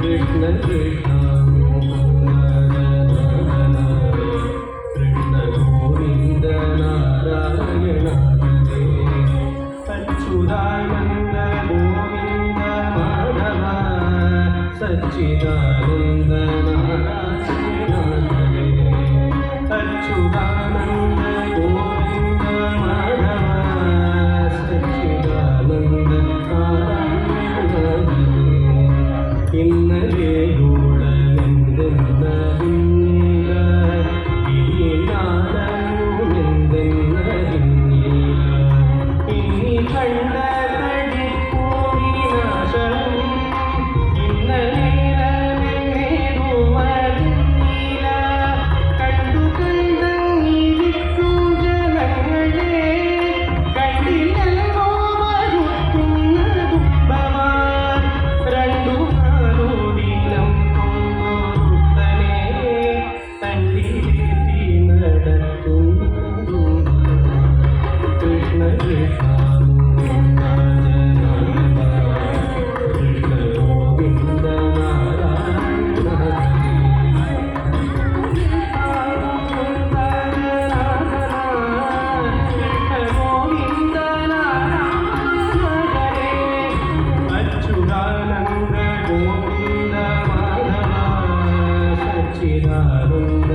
കൃഷ്ണ കൃഷ്ണ കൃഷ്ണ ഗോവിന്ദ നാരായണ ഹരേ അച്യുതാനന്ദ ഗോവിന്ദ മാധവ സച്ചിദാനന്ദ നാരായണ ഹരേ അച്യുതാനന്ദ ഗോവിന്ദ മാധവ സച്ചിദാനന്ദ നാരായണ ഹരേ ഇന്നലെയോളമെന്തെന്നറിഞ്ഞില്ല ഈ നാളെന്തെന്നറിഞ്ഞില്ല ഇനി കണ്ട കടിപ്പൂരിനാശം ഇന്നലേറെന്നേതുമറിഞ്ഞില്ല കണ്ടു കണ്ടങ്ങിരിക്കും ജനങ്ങളെ കണ്ടില്ലല്ലോ വരുത്തുന്ന ദുഃഖമാൻ രണ്ടു നാടോടിനം കൊണ്ടൊരുത്തനെ തണ്ടിലേറ്റി നടത്തുന്നു കൃഷ്ണ കൃഷ്ണ കൃഷ്ണ ഗോവിന്ദ നാരായണ ഹരേ ഗോവിന്ദ നാരായണ ഹരേ അച്യുതാനന്ദ ഗോവിന്ദ മാധവ സച്ചിദാനന്ദ